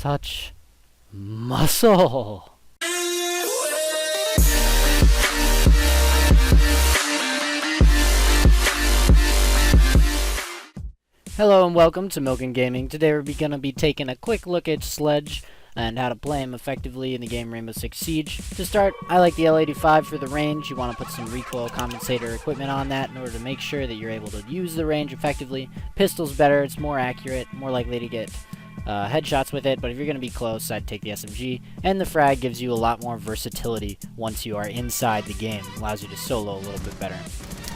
such muscle. Hello and welcome to Milk and Gaming. Today we're going to be taking a quick look at Sledge and how to play him effectively in the game Rainbow Six Siege. To start, I like the L85 for the range. You want to put some recoil compensator equipment on that in order to make sure that you're able to use the range effectively. Pistol's better, it's more accurate, more likely to get headshots with it, but if you're going to be close, I'd take the SMG. And the frag gives you a lot more versatility once you are inside the game. Allows you to solo a little bit better.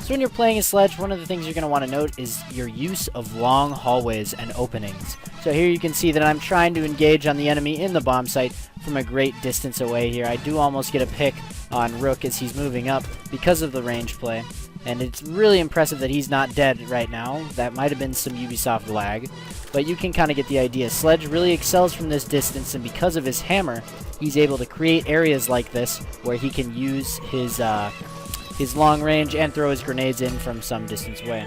So when you're playing a Sledge, one of the things you're going to want to note is your use of long hallways and openings. So here you can see that I'm trying to engage on the enemy in the bomb site from a great distance away here. I do almost get a pick on Rook as he's moving up because of the range play. And it's really impressive that he's not dead right now. That might have been some Ubisoft lag. But you can kind of get the idea. Sledge really excels from this distance, and because of his hammer, he's able to create areas like this where he can use his long range and throw his grenades in from some distance away.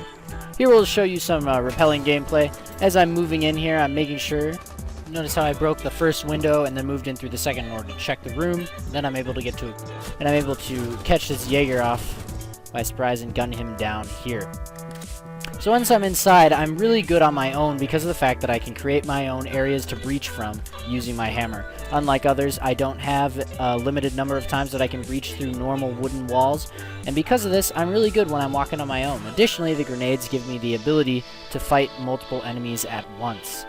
Here we'll show you some repelling gameplay. As I'm moving in here, I'm making sure. Notice how I broke the first window and then moved in through the second in order to check the room. Then I'm able to get to it, and I'm able to catch this Jaeger off by surprise and gun him down here. So once I'm inside, I'm really good on my own because of the fact that I can create my own areas to breach from using my hammer. Unlike others, I don't have a limited number of times that I can breach through normal wooden walls, and because of this, I'm really good when I'm walking on my own. Additionally, the grenades give me the ability to fight multiple enemies at once.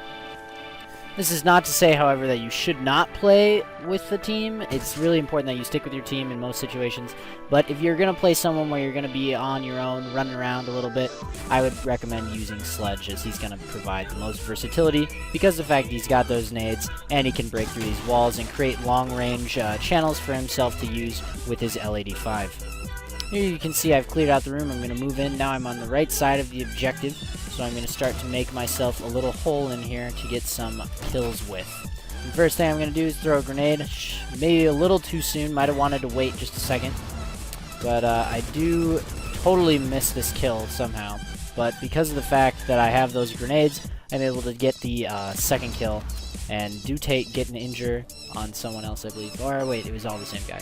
This is not to say, however, that you should not play with the team. It's really important that you stick with your team in most situations. But if you're going to play someone where you're going to be on your own, running around a little bit, I would recommend using Sledge, as he's going to provide the most versatility because of the fact he's got those nades and he can break through these walls and create long-range channels for himself to use with his L85. Here you can see I've cleared out the room. I'm going to move in. Now I'm on the right side of the objective, so I'm going to start to make myself a little hole in here to get some kills with. The first thing I'm going to do is throw a grenade. Maybe a little too soon. Might have wanted to wait just a second. But I do totally miss this kill somehow. But because of the fact that I have those grenades, I'm able to get the second kill and get an injure on someone else, I believe. Or wait, it was all the same guy.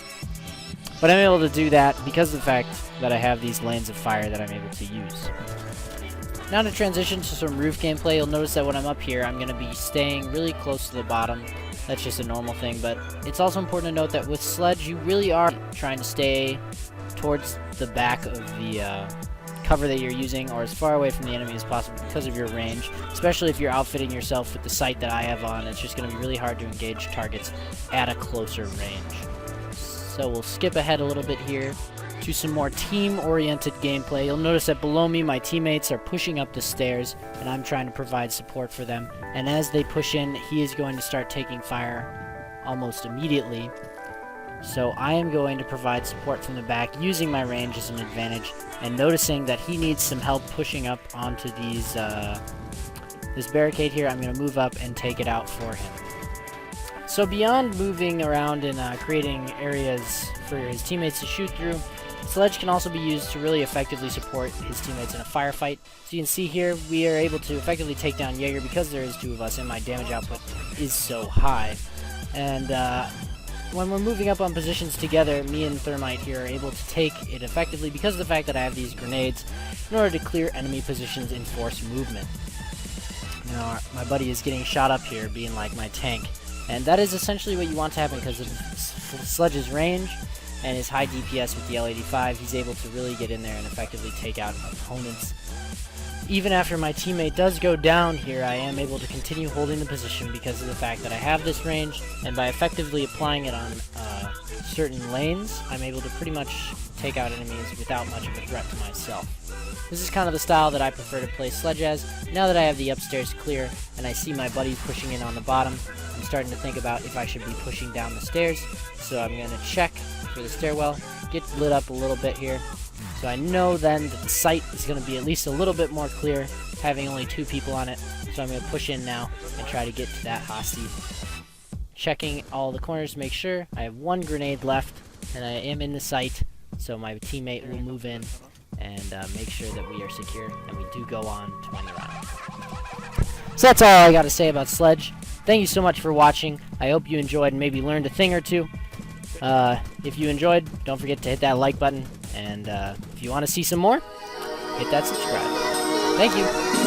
But I'm able to do that because of the fact that I have these lanes of fire that I'm able to use. Now to transition to some roof gameplay, you'll notice that when I'm up here, I'm going to be staying really close to the bottom. That's just a normal thing, but it's also important to note that with Sledge, you really are trying to stay towards the back of the cover that you're using, or as far away from the enemy as possible because of your range, especially if you're outfitting yourself with the sight that I have on. It's just going to be really hard to engage targets at a closer range. So we'll skip ahead a little bit here to some more team-oriented gameplay. You'll notice that below me, my teammates are pushing up the stairs, and I'm trying to provide support for them. And as they push in, he is going to start taking fire almost immediately. So I am going to provide support from the back, using my range as an advantage, and noticing that he needs some help pushing up onto these this barricade here. I'm going to move up and take it out for him. So beyond moving around and creating areas for his teammates to shoot through, Sledge can also be used to really effectively support his teammates in a firefight. So you can see here, we are able to effectively take down Jaeger because there is two of us and my damage output is so high. And when we're moving up on positions together, me and Thermite here are able to take it effectively because of the fact that I have these grenades in order to clear enemy positions and force movement. Now, my buddy is getting shot up here, being like my tank. And that is essentially what you want to happen because of Sledge's range and his high DPS with the L85. He's able to really get in there and effectively take out opponents. Even after my teammate does go down here, I am able to continue holding the position because of the fact that I have this range, and by effectively applying it on certain lanes, I'm able to pretty much take out enemies without much of a threat to myself. This is kind of the style that I prefer to play Sledge as. Now that I have the upstairs clear and I see my buddies pushing in on the bottom, I'm starting to think about if I should be pushing down the stairs. So I'm going to check for the stairwell, get lit up a little bit here. So I know then that the site is going to be at least a little bit more clear, having only two people on it. So I'm going to push in now and try to get to that hostie. Checking all the corners to make sure. I have one grenade left, and I am in the site, so my teammate will move in and make sure that we are secure, and we do go on to win the round. So that's all I got to say about Sledge. Thank you so much for watching. I hope you enjoyed and maybe learned a thing or two. If you enjoyed, don't forget to hit that like button. And if you want to see some more, hit that subscribe. Thank you.